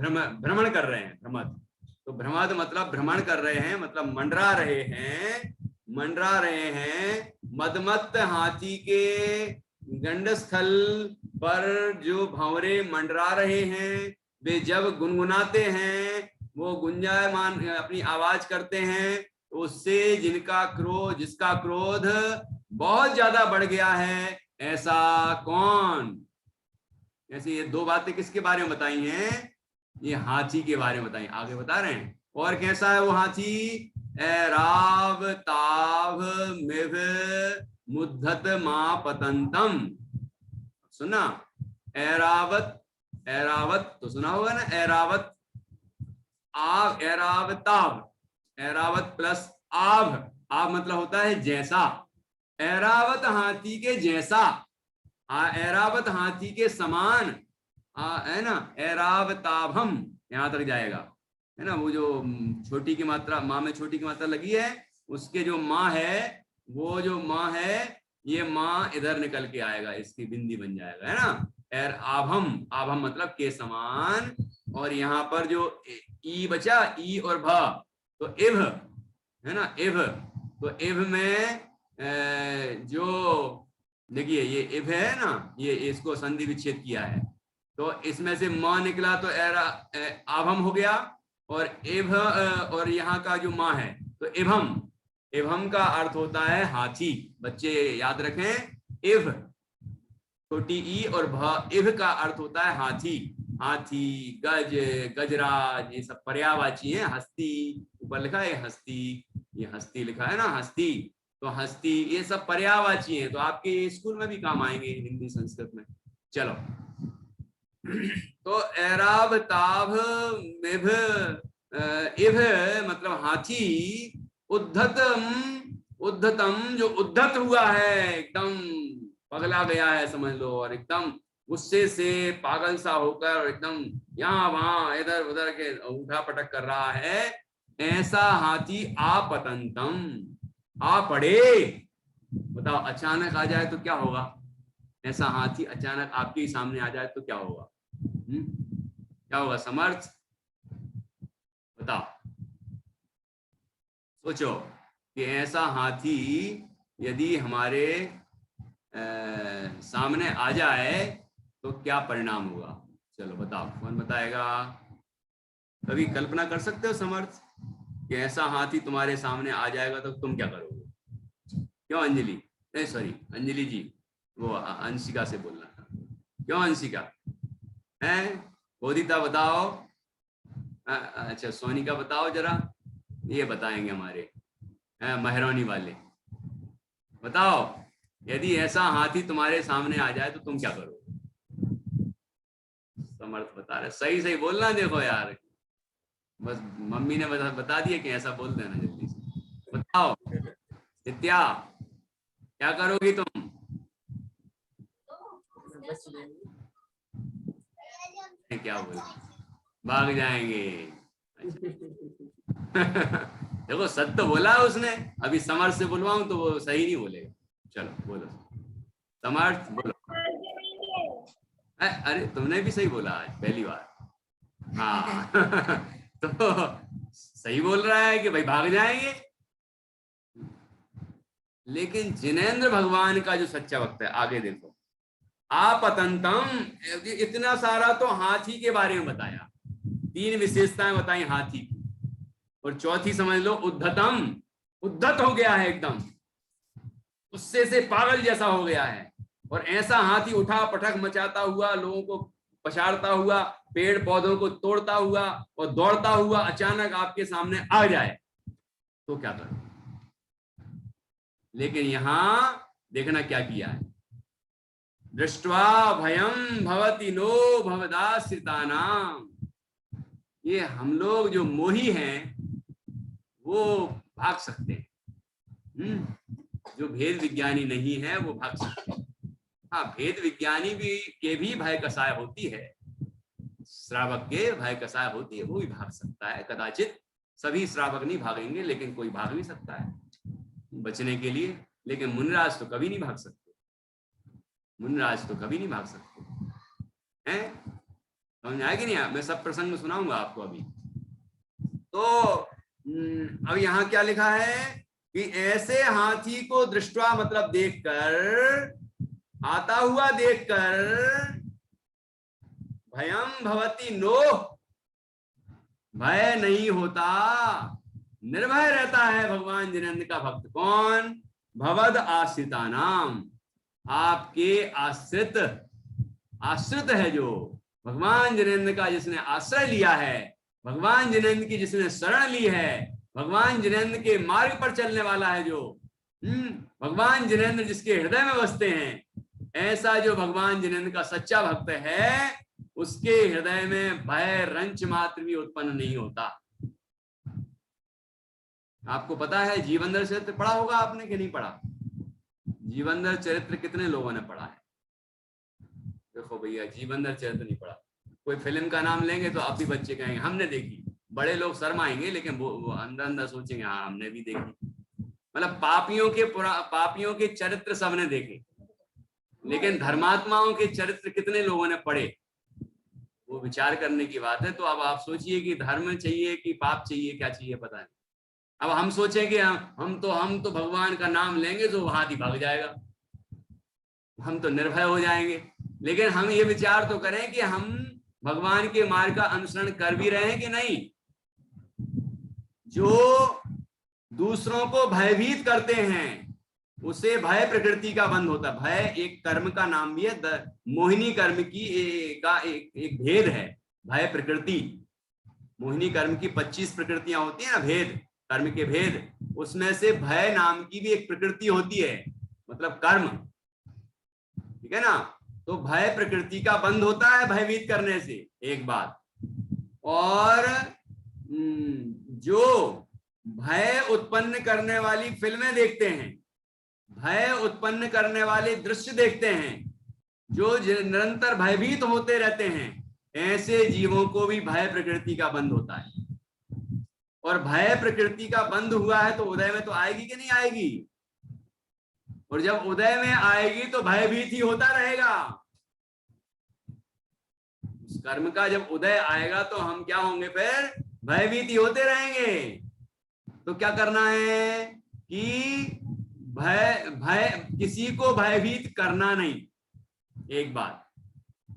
भ्रमण कर रहे हैं, भ्रमद तो भ्रमद मतलब भ्रमण कर रहे हैं, मतलब मंडरा रहे हैं। मदमत्त हाथी के गंडस्थल पर जो भंवरे मंडरा रहे हैं, वे जब गुनगुनाते हैं, वो गुंजायमान अपनी आवाज करते हैं, उससे जिसका क्रोध बहुत ज्यादा बढ़ गया है, ऐसा कौन? ऐसे ये दो बातें किसके बारे में बताई हैं? ये हाथी के बारे में बताई, आगे बता रहे हैं। और कैसा है वो हाथी? ऐराव ताव मिव मुद्धत मा पतंतम। सुना? ऐरावत, ऐरावत तो सुना होगा ना, ऐरावत आव, ऐरावताव, ऐरावत प्लस आव, आव मतलब होता है जैसा, ऐरावत हाथी के जैसा, ऐरावत हाथी के समान, है ना, ऐरावताभम, यहां तक जाएगा, है ना। वो जो छोटी की मात्रा, माँ में छोटी की मात्रा लगी है, उसके जो माँ है, वो जो माँ है, ये माँ इधर निकल के आएगा, इसकी बिंदी बन जाएगा, है ना। एर आभम, आभम मतलब के समान। और यहाँ पर जो ई बचा, ई और भ, तो इभ, है ना, इभ, तो इभ में जो देखिए ये इभ है ना, ये इसको संधि विच्छेद किया है, तो इसमें से म निकला तो आभम हो गया, और इभ, और यहाँ का जो माँ है तो इभम, इभम का अर्थ होता है हाथी। बच्चे याद रखें, इभ छोटी ई और भ, इभ का अर्थ होता है हाथी। हाथी, गज, गजराज, ये सब पर्यायवाची हैं। हस्ती, ऊपर लिखा है हस्ती, ये हस्ती लिखा है ना, हस्ती, तो हस्ती, ये सब पर्यायवाची हैं, तो आपके स्कूल में भी काम आएंगे हिंदी संस्कृत में। चलो, तो ऐराव ताभ मिभ इभ मतलब हाथी, उद्धतम, उद्धतम जो उद्धत हुआ है, एकदम पगला गया है समझ लो, और एकदम गुस्से से पागल सा होकर एकदम यहाँ वहां इधर उधर के उठा पटक कर रहा है, ऐसा हाथी आपतंतम, आ पड़े। बताओ, अचानक आ जाए तो क्या होगा? ऐसा हाथी अचानक आपके सामने आ जाए तो क्या होगा? क्या होगा समर्थ? बताओ, सोचो कि ऐसा हाथी यदि हमारे सामने आ जाए तो क्या परिणाम होगा? चलो बताओ, कौन बताएगा? कभी कल्पना कर सकते हो समर्थ कि ऐसा हाथी तुम्हारे सामने आ जाएगा तो तुम क्या करोगे? क्यों अंजलि, नहीं सॉरी अंजलि जी, वो अंशिका से बोलना था। क्यों अंशिका है? बोधिता बताओ। अच्छा सोनिका बताओ जरा, ये बताएंगे हमारे महरौनी वाले। बताओ, यदि ऐसा हाथी तुम्हारे सामने आ जाए तो तुम क्या करोगे? समर्थ बता रहे, सही सही बोलना, देखो यार, बस मम्मी ने बता दिया कि ऐसा बोल देना जल्दी से। बताओ नित्या, क्या करोगी तुम? क्या बोल, भाग जाएंगे। देखो सत्य तो बोला उसने, अभी समर्थ से बुलवाऊं तो वो सही नहीं बोलेगा। चलो बोलो समर्थ, बोलो। अरे तुमने भी सही बोला आज पहली बार। हाँ। तो सही बोल रहा है कि भाई भाग जाएंगे, लेकिन जिनेंद्र भगवान का जो सच्चा वक्त है, आगे देखो, आपतंतम, इतना सारा तो हाथी के बारे में बताया, 3 विशेषताएं बताई हाथी की, और चौथी समझ लो उद्धतम, उद्धत हो गया है एकदम, गुस्से से पागल जैसा हो गया है। और ऐसा हाथी उठा पटक मचाता हुआ, लोगों को पछाड़ता हुआ, पेड़ पौधों को तोड़ता हुआ और दौड़ता हुआ अचानक आपके सामने आ जाए तो क्या करो? लेकिन यहां देखना क्या किया है, दृष्ट्वा भयम भवति नो भवदाश्रितानाम। ये हम लोग जो मोही हैं वो भाग सकते हैं, जो भेद विज्ञानी नहीं है वो भाग सकते हैं। हाँ, भेद विज्ञानी भी के भी भय कसाय होती है, श्रावक के भय कसाय होती है, वो भी भाग सकता है कदाचित। सभी श्रावक नहीं भागेंगे, लेकिन कोई भाग भी सकता है बचने के लिए, लेकिन मुनिराज तो कभी नहीं भाग सकते, मुनिराज तो कभी नहीं भाग सकते हैं। समझ आएगी नहीं? मैं सब प्रसंग सुनाऊंगा आपको अभी। तो अब यहाँ क्या लिखा है कि ऐसे हाथी को दृष्टवा मतलब देखकर आता हुआ देखकर भयम भवति नोह, भय नहीं होता, निर्भय रहता है भगवान जिनेंद्र का भक्त। कौन? भवद आश्रिता नाम, आपके आश्रित, आश्रित है जो भगवान जिनेंद्र का, जिसने आश्रय लिया है, भगवान जिनेंद्र की जिसने शरण ली है, भगवान जिनेंद्र के मार्ग पर चलने वाला है जो, भगवान जिनेंद्र जिसके हृदय में बसते हैं, ऐसा जो भगवान जिनेंद्र का सच्चा भक्त है, उसके हृदय में भय रंच मात्र भी उत्पन्न नहीं होता। आपको पता है जीवंदर चरित्र पढ़ा होगा आपने कि नहीं पढ़ा? जीवंदर चरित्र कितने लोगों ने पढ़ा है? देखो भैया, जीवंदर चरित्र नहीं पढ़ा। कोई फिल्म का नाम लेंगे तो आप भी बच्चे कहेंगे हमने देखी, बड़े लोग शर्माएंगे, लेकिन वो अंदर अंदर सोचेंगे हाँ हमने भी देखी। मतलब पापियों के चरित्र सबने देखे, लेकिन धर्मात्माओं के चरित्र कितने लोगों ने पढ़े, वो विचार करने की बात है। तो अब आप सोचिए कि धर्म चाहिए कि पाप चाहिए, क्या चाहिए पता नहीं। अब हम सोचें कि हम तो भगवान का नाम लेंगे तो हाथ ही भाग जाएगा, हम तो निर्भय हो जाएंगे। लेकिन हम ये विचार तो करें कि हम भगवान के मार्ग का अनुसरण कर भी रहे हैं कि नहीं। जो दूसरों को भयभीत करते हैं उसे भय प्रकृति का बंध होता है। भय एक कर्म का नाम भी है, मोहिनी कर्म की एक भेद है भय प्रकृति। मोहिनी कर्म की 25 प्रकृतियां होती है ना, भेद, कर्म के भेद, उसमें से भय नाम की भी एक प्रकृति होती है, मतलब कर्म, ठीक है ना। तो भय प्रकृति का बंध होता है भयभीत करने से, एक बात। और जो भय उत्पन्न करने वाली फिल्में देखते हैं, भय उत्पन्न करने वाले दृश्य देखते हैं, जो निरंतर भयभीत होते रहते हैं, ऐसे जीवों को भी भय प्रकृति का बंध होता है। और भय प्रकृति का बंध हुआ है तो उदय में तो आएगी कि नहीं आएगी? और जब उदय में आएगी तो भयभीत ही होता रहेगा। उस कर्म का जब उदय आएगा तो हम क्या होंगे? फिर भयभीत ही होते रहेंगे। तो क्या करना है कि भय किसी को भयभीत करना नहीं, एक बात,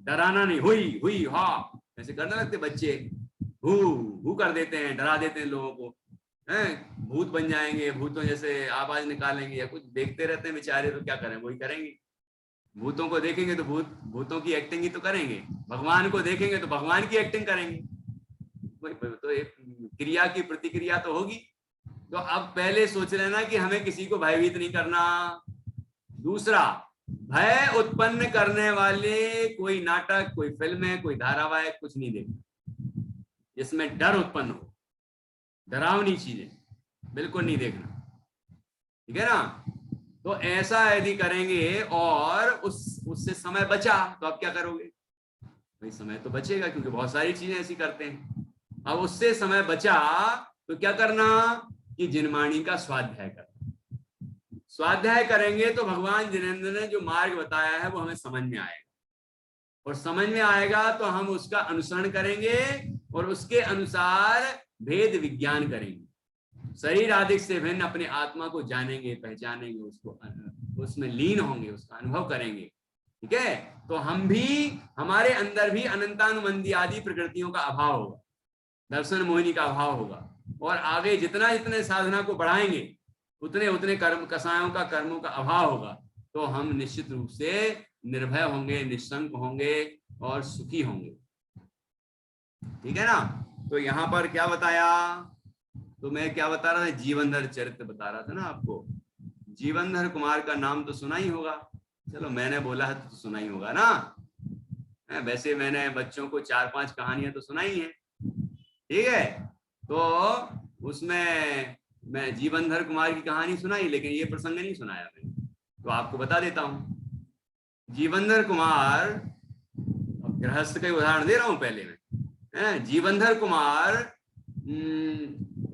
डराना नहीं। हुई हुई हाँ ऐसे करने लगते बच्चे, हु कर देते हैं, डरा देते हैं लोगों को, हैं भूत बन जाएंगे, भूतों जैसे आवाज निकालेंगे या कुछ, देखते रहते हैं बेचारे, तो क्या करें, वही करेंगे। भूतों को देखेंगे तो भूतों की एक्टिंग ही तो करेंगे, भगवान को देखेंगे तो भगवान की एक्टिंग करेंगे, तो एक क्रिया की प्रतिक्रिया तो होगी। तो अब पहले सोच लेना कि हमें किसी को भयभीत नहीं करना। दूसरा, भय उत्पन्न करने वाले कोई नाटक, कोई फिल्में, कोई धारावाहिक कुछ नहीं देखना जिसमें डर उत्पन्न हो, डरावनी चीजें बिल्कुल नहीं देखना, ठीक है ना। तो ऐसा यदि करेंगे और उससे समय बचा तो आप क्या करोगे? भाई समय तो बचेगा क्योंकि बहुत सारी चीजें ऐसी करते हैं। अब उससे समय बचा तो क्या करना कि जिनवाणी का स्वाध्याय करना। स्वाध्याय करेंगे तो भगवान जिनेंद्र ने जो मार्ग बताया है वो हमें समझ में आएगा, और समझ में आएगा तो हम उसका अनुसरण करेंगे और उसके अनुसार भेद विज्ञान करेंगे, शरीर आदि से भिन्न अपने आत्मा को जानेंगे, पहचानेंगे, उसको उसमें लीन होंगे, उसका अनुभव करेंगे, ठीक है। तो हम भी, हमारे अंदर भी अनंतानुबंधी आदि प्रकृतियों का अभाव होगा, दर्शन मोहिनी का अभाव होगा, और आगे जितने साधना को बढ़ाएंगे उतने कर्म कसायों का, कर्मों का अभाव होगा। तो हम निश्चित रूप से निर्भय होंगे, निशंक होंगे और सुखी होंगे, ठीक है ना। तो यहाँ पर क्या बताया? तो मैं क्या बता रहा था? जीवनधर चरित्र बता रहा था ना आपको। जीवनधर कुमार का नाम तो सुना ही होगा, चलो मैंने बोला है तो सुना ही होगा ना। वैसे मैंने बच्चों को 4-5 कहानियां तो सुनाई हैं, ठीक है। तो उसमें मैं जीवनधर कुमार की कहानी सुनाई, लेकिन ये प्रसंग नहीं सुनाया मैंने, तो आपको बता देता हूँ। जीवनधर कुमार, गृहस्थ का उदाहरण दे रहा हूं पहले मैं। जीवनधर कुमार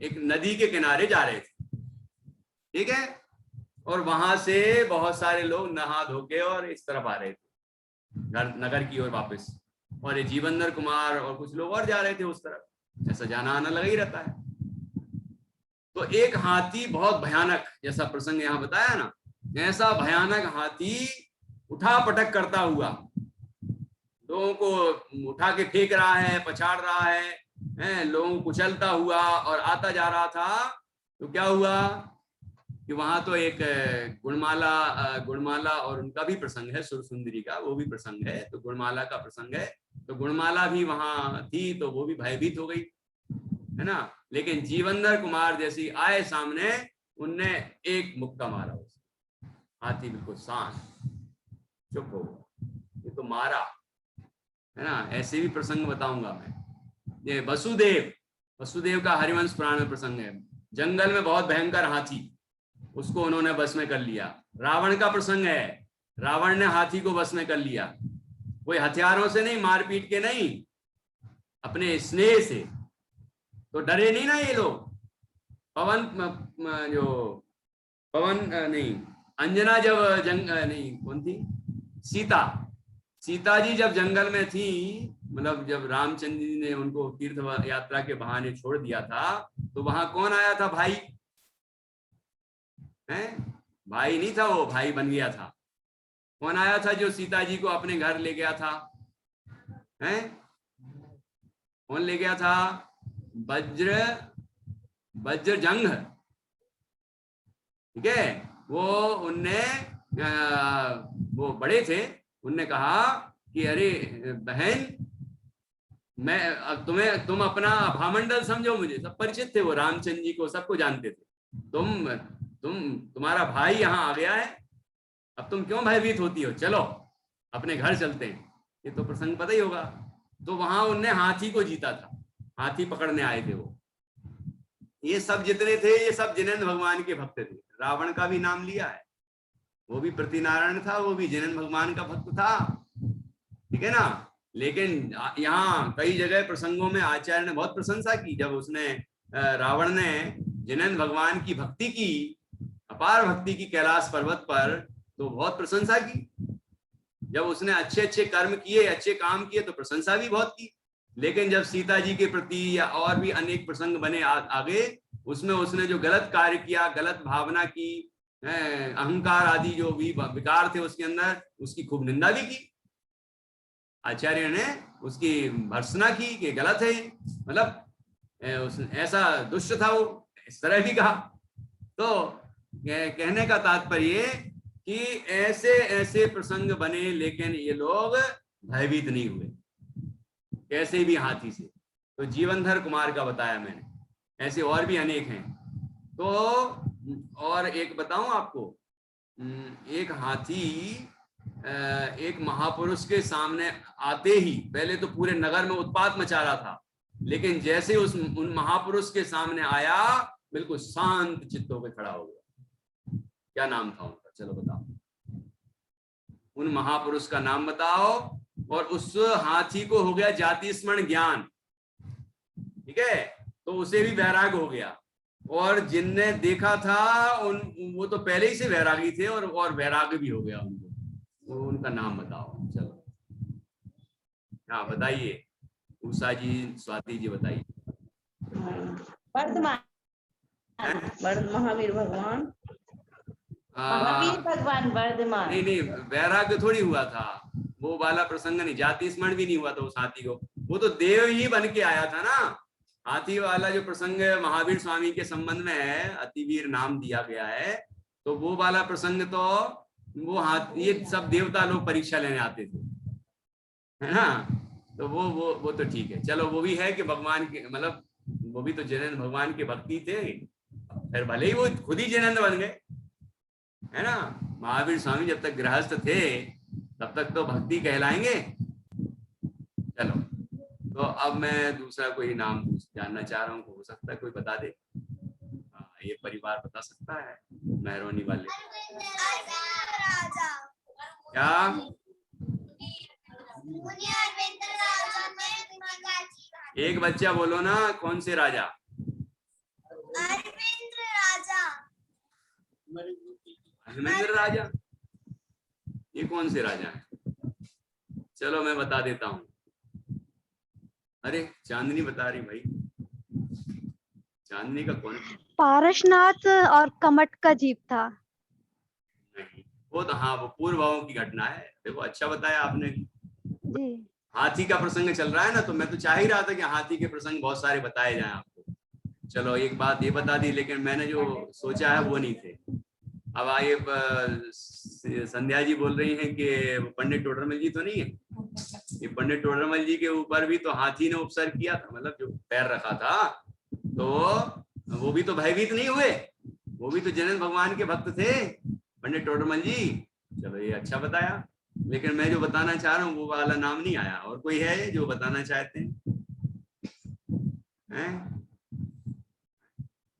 एक नदी के किनारे जा रहे थे, ठीक है, और वहां से बहुत सारे लोग नहा धो के और इस तरफ आ रहे थे नगर की ओर वापस, और ये जीवनधर कुमार और कुछ लोग और जा रहे थे उस तरफ, ऐसा जाना आना लगा ही रहता है। तो एक हाथी, बहुत भयानक, जैसा प्रसंग यहाँ बताया ना, ऐसा भयानक हाथी उठा पटक करता हुआ, लोगों को उठा के फेंक रहा है, पछाड़ रहा है, लोगों को कुचलता हुआ और आता जा रहा था। तो क्या हुआ कि वहां तो एक गुणमाला और उनका भी प्रसंग है, सुरसुंदरी का वो भी प्रसंग है, तो गुणमाला का प्रसंग है, तो गुणमाला भी वहां थी, तो वो भी भयभीत हो गई, है ना। लेकिन जीवनधर कुमार जैसी आए सामने, उनने एक मुक्का मारा उसे, हाथी बिल्कुल शांत चुप हो गया, ये तो मारा, है ना। ऐसे भी प्रसंग बताऊंगा मैं। ये वसुदेव का हरिवंश पुराण में प्रसंग है। जंगल में बहुत भयंकर हाथी, उसको उन्होंने बस में कर लिया। रावण का प्रसंग है, रावण ने हाथी को बस में कर लिया, कोई हथियारों से नहीं, मारपीट के नहीं, अपने स्नेह से। तो डरे नहीं ना ये लोग। पवन नहीं, अंजना जब नहीं, कौन थी, सीता जी जब जंगल में थी, मतलब जब रामचंद्र जी ने उनको तीर्थ यात्रा के बहाने छोड़ दिया था, तो वहां कौन आया था, भाई है, भाई नहीं था वो, भाई बन गया था। कौन आया था जो सीता जी को अपने घर ले गया था, हैं, कौन ले गया था, वज्रजंग, ठीक है। वो उनने वो बड़े थे, उनने कहा कि अरे बहन, मैं अब तुम अपना भामंडल समझो, मुझे सब परिचित थे, वो रामचंद्र जी को सबको जानते थे, तुम्हारा भाई यहाँ आ गया है, अब तुम क्यों भयभीत होती हो, चलो अपने घर चलते हैं। ये तो प्रसंग पता ही होगा। तो वहां उनने हाथी को जीता था, हाथी पकड़ने आए थे वो। ये सब जितने थे, ये सब जिनेंद्र भगवान के भक्त थे। रावण का भी नाम लिया है, वो भी प्रतिनारायण था, वो भी जिनेंद्र भगवान का भक्त था, ठीक है ना। लेकिन यहाँ कई जगह प्रसंगों में आचार्य ने बहुत प्रशंसा की, जब उसने रावण ने जिनेंद्र भगवान की भक्ति की, अपार भक्ति की कैलाश पर्वत पर, तो बहुत प्रशंसा की। जब उसने अच्छे अच्छे कर्म किए, अच्छे काम किए, तो प्रशंसा भी बहुत की। लेकिन जब सीता जी के प्रति या और भी अनेक प्रसंग बने आगे, उसमें उसने जो गलत कार्य किया, गलत भावना की, अहंकार आदि जो भी विकार थे उसके अंदर, उसकी खूब निंदा भी की। आचार्य ने उसकी भर्त्सना की कि गलत है, मतलब ऐसा दुष्ट था वो, इस तरह भी कहा। तो कहने का तात्पर्य कि ऐसे ऐसे प्रसंग बने, लेकिन ये लोग भयभीत नहीं हुए, कैसे भी हाथी से। तो जीवनधर कुमार का बताया मैंने, ऐसे और भी अनेक हैं। तो और एक बताऊं आपको, एक हाथी एक महापुरुष के सामने आते ही पहले तो पूरे नगर में उत्पात मचा रहा था, लेकिन जैसे उन महापुरुष के सामने आया, बिल्कुल शांत चित्त होकर खड़ा हो गया। क्या नाम था उनका, चलो बताओ, उन महापुरुष का नाम बताओ। और उस हाथी को हो गया जाति स्मरण ज्ञान, ठीक है, तो उसे भी वैराग हो गया। और जिनने देखा था वो तो पहले ही से वैरागी थे, और वैराग भी हो गया उनको। तो उनका नाम बताओ, चलो। हाँ बताइए, उषा जी, स्वाति जी बताइए। वर्धमान, महावीर भगवान, महावीर भगवान वर्धमान। नहीं, वैराग्य थोड़ी हुआ था, वो वाला प्रसंग नहीं, जाति स्मरण भी नहीं हुआ था उस हाथी को, वो तो देव ही बन के आया था ना। हाथी वाला जो प्रसंग महावीर स्वामी के संबंध में है, अतिवीर नाम दिया गया है, तो वो वाला प्रसंग तो वो हाथी, ये सब देवता लोग परीक्षा लेने आते थे, है ना। तो वो तो ठीक है, चलो वो भी है कि भगवान के, मतलब वो भी तो जिनेंद्र भगवान के भक्ति थे, फिर भले ही वो खुद ही जिनेंद्र बन गए, है ना। महावीर स्वामी जब तक गृहस्थ थे तब तक तो भक्ति कहलाएंगे। चलो, तो अब मैं दूसरा कोई नाम जानना चाह रहा हूँ, हो सकता है कोई बता दे। ये परिवार बता सकता है, मेहरौनी वाले। क्या एक बच्चा बोलो ना, कौन से राजा? अरविंद राजा। अरविंद राजा, ये कौन से राजा है? चलो मैं बता देता हूँ। अरे चांदनी बता रही भाई, चांदनी का कौन? पारसनाथ और कमट का जीव था। नहीं, वो तो हाँ, वो पूर्व भावों की घटना है। देखो अच्छा बताया आपने। जी। हाथी का प्रसंग चल रहा है ना, तो मैं तो चाह ही रहा था कि हाथी के प्रसंग बहुत सारे बताए जाएं आपको। चलो एक बात ये बता दी, लेकिन मैंने जो सोचा है वो नहीं थे। अब आइए, संध्या जी बोल रही हैं कि वो पंडित टोडरमल जी तो नहीं है। ये पंडित टोडरमल जी के ऊपर भी तो हाथी ने उपसर्ग किया था, मतलब जो पैर रखा था, तो वो भी तो भयभीत नहीं हुए। वो भी तो जिनेंद्र भगवान के भक्त थे पंडित टोडरमल जी। चलो ये अच्छा बताया, लेकिन मैं जो बताना चाह रहा हूँ वो वाला नाम नहीं आया। और कोई है जो बताना चाहते हैं?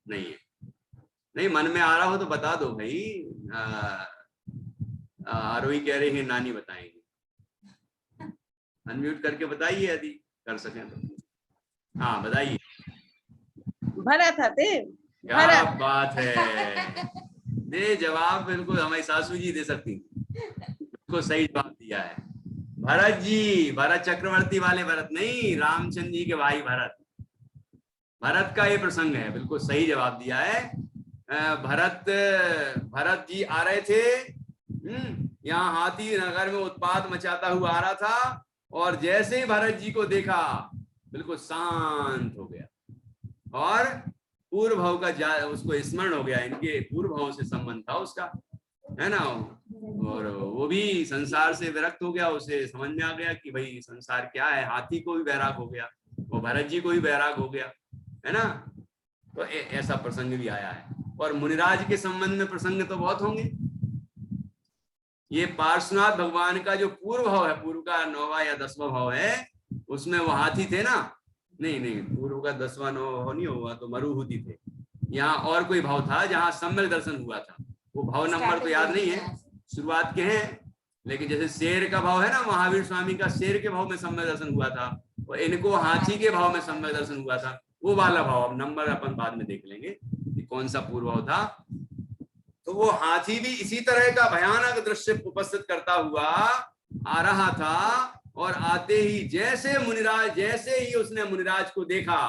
नहीं है? नहीं, मन में आ रहा हो तो बता दो भाई। आरोही कह रही है नानी बताएंगे। अनम्यूट करके बताइए यदि कर सकें तो। हाँ बताइए। भरत थे। क्या भरत। बात है, दे जवाब बिल्कुल हमारी सासू जी दे सकती, बिल्कुल सही जवाब दिया है। भरत जी, भरत चक्रवर्ती वाले भरत नहीं, रामचंद्र जी के भाई भरत। भरत का ये प्रसंग है, बिल्कुल सही जवाब दिया है। भरत भरत जी आ रहे थे, यहाँ हाथी नगर में उत्पात मचाता हुआ आ रहा था, और जैसे ही भरत जी को देखा बिल्कुल शांत हो गया, और पूर्व भाव का उसको स्मरण हो गया। इनके पूर्व भाव से संबंध था उसका, है ना। और वो भी संसार से विरक्त हो गया, उसे समझ में आ गया कि भाई संसार क्या है। हाथी को भी वैराग हो गया, वो भरत जी को भी वैराग हो गया, है ना। तो ऐसा प्रसंग भी आया है। और मुनिराज के संबंध में प्रसंग तो बहुत होंगे। ये पार्श्वनाथ भगवान का जो पूर्व भाव है, पूर्व का 9वां या 10वां भाव है, उसमें वो हाथी थे ना। नहीं नहीं, पूर्व का 10वां 9वां भाव नहीं होगा, तो मरुहूति थे। यहाँ और कोई भाव था जहां सम्यक दर्शन हुआ था, वो भाव नंबर तो याद नहीं है, शुरुआत के हैं। लेकिन जैसे शेर का भाव है ना, महावीर स्वामी का शेर के भाव में सम्यक दर्शन हुआ था, और इनको हाथी के भाव में सम्यक दर्शन हुआ था। वो वाला भाव, अब नंबर अपन बाद में देख लेंगे कि कौन सा पूर्व भाव था। तो वो हाथी भी इसी तरह का भयानक दृश्य उपस्थित करता हुआ आ रहा था, और आते ही जैसे ही उसने मुनिराज को देखा,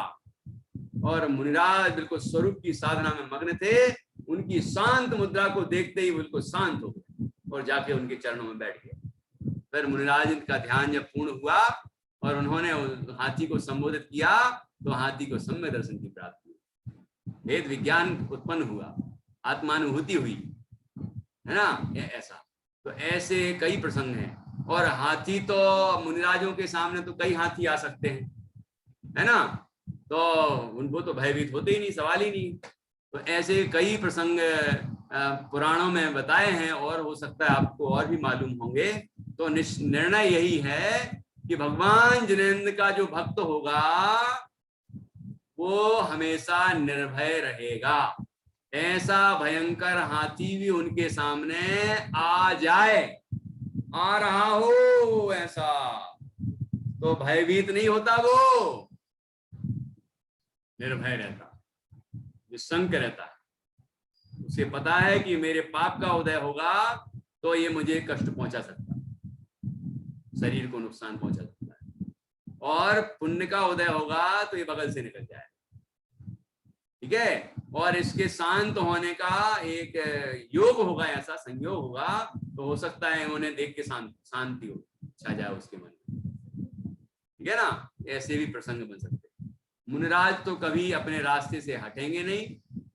और मुनिराज बिल्कुल स्वरूप की साधना में मग्न थे, उनकी शांत मुद्रा को देखते ही बिल्कुल शांत हो गए और जाके उनके चरणों में बैठ गए। फिर मुनिराज का ध्यान जब पूर्ण हुआ और उन्होंने हाथी को संबोधित किया, तो हाथी को सम्यक दर्शन की प्राप्ति हुई, वेद विज्ञान उत्पन्न हुआ, आत्मानुभूति हुई, है ना। ऐसा तो ऐसे कई प्रसंग हैं। और हाथी तो मुनिराजों के सामने तो कई हाथी आ सकते हैं, है ना, तो उनको तो भयभीत होते ही नहीं, सवाल ही नहीं। तो ऐसे कई प्रसंग पुराणों में बताए हैं, और हो सकता है आपको और भी मालूम होंगे। तो निर्णय यही है कि भगवान जिनेंद्र का जो भक्त होगा वो हमेशा निर्भय रहेगा। ऐसा भयंकर हाथी भी उनके सामने आ जाए, आ रहा हो ऐसा, तो भयभीत नहीं होता, वो निर्भय रहता, निशंक रहता है। उसे पता है कि मेरे पाप का उदय होगा तो ये मुझे कष्ट पहुंचा सकता है, शरीर को नुकसान पहुंचा सकता है, और पुण्य का उदय होगा तो ये बगल से निकल जाए, ठीक है। और इसके शांत होने का एक योग होगा, ऐसा संयोग होगा, तो हो सकता है उन्हें देख के शांति हो छा जाए उसके मन में, ठीक है ना। ऐसे भी प्रसंग बन सकते हैं। मुनिराज तो कभी अपने रास्ते से हटेंगे नहीं,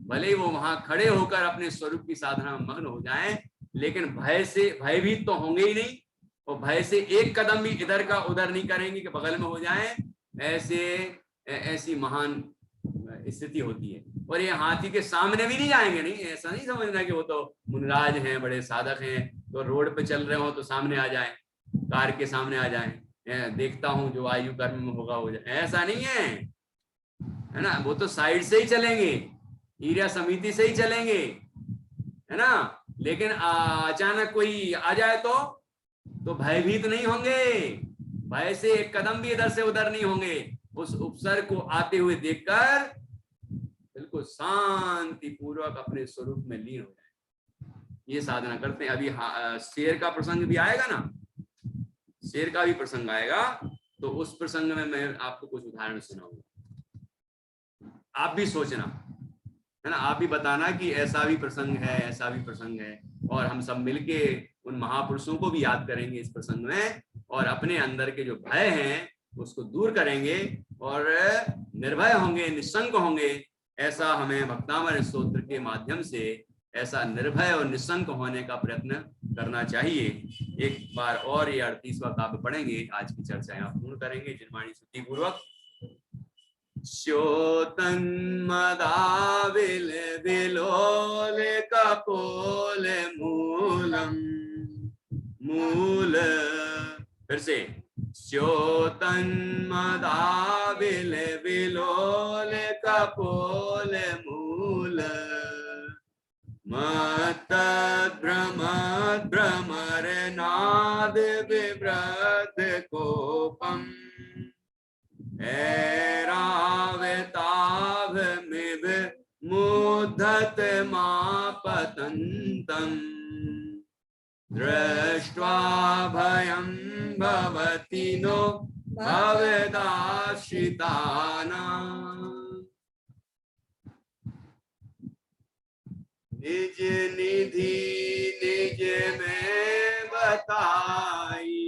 भले ही वो वहां खड़े होकर अपने स्वरूप की साधना में मग्न हो जाएं, लेकिन भय से भयभीत तो होंगे ही नहीं, और भय से एक कदम भी इधर का उधर नहीं करेंगे कि बगल में हो जाएं। ऐसी महान स्थिति होती है। और ये हाथी के सामने भी नहीं जाएंगे, नहीं, ऐसा नहीं समझना कि वो तो मुनिराज हैं, बड़े साधक हैं, तो रोड पे चल रहे हो तो सामने आ जाएं, कार के सामने आ जाएं, देखता हूं जो आयु कर्म में होगा हो जाए, ऐसा नहीं है ना। वो तो साइड से ही चलेंगे, ईर्या समिति से ही चलेंगे, है ना। लेकिन अचानक कोई आ जाए तो भयभीत नहीं होंगे, भय से एक कदम भी इधर से उधर नहीं होंगे। उस उपसर्ग को आते हुए देखकर बिल्कुल शांति पूर्वक अपने स्वरूप में लीन हो जाए, ये साधना करते हैं। अभी शेर का प्रसंग भी आएगा ना, शेर का भी प्रसंग आएगा, तो उस प्रसंग में मैं आपको कुछ उदाहरण सुनाऊंगा, आप भी सोचना, है ना, आप भी बताना कि ऐसा भी प्रसंग है, ऐसा भी प्रसंग है, और हम सब मिलके उन महापुरुषों को भी याद करेंगे इस प्रसंग में, और अपने अंदर के जो भय हैं उसको दूर करेंगे और निर्भय होंगे, निशंक होंगे। ऐसा हमें भक्तामृत स्तोत्र के माध्यम से ऐसा निर्भय और निशंक होने का प्रयत्न करना चाहिए। एक बार और ये 38वां काव्य पढ़ेंगे, आज की चर्चा यहाँ पूर्ण करेंगे जिनवाणी शुद्धि पूर्वक। स्योतन्मदाविल विलोल कपोल मूलम मूल, फिर से स्योतन्मदाविल विलोल कपोल मूल, भ्रमर नाद विव्रत कोपम, ऐरावताभमिव मुद्धत मापतन्तं, दृष्ट्वा भयं भवति नो भवेदाश्रितानां, निज निधि निज में बताई,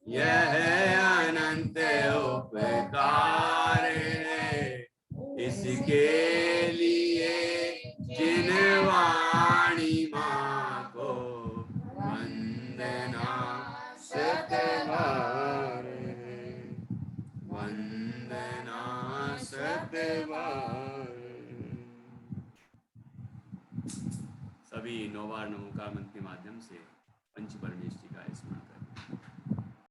यह अनंत उपकार है, इसके लिए जिन वाणी माँ को वंदना सतबार है, वंदना सतबार। सभी 9 बार नमोकार मंत्र के माध्यम से पंच परमेश जी का स्मरण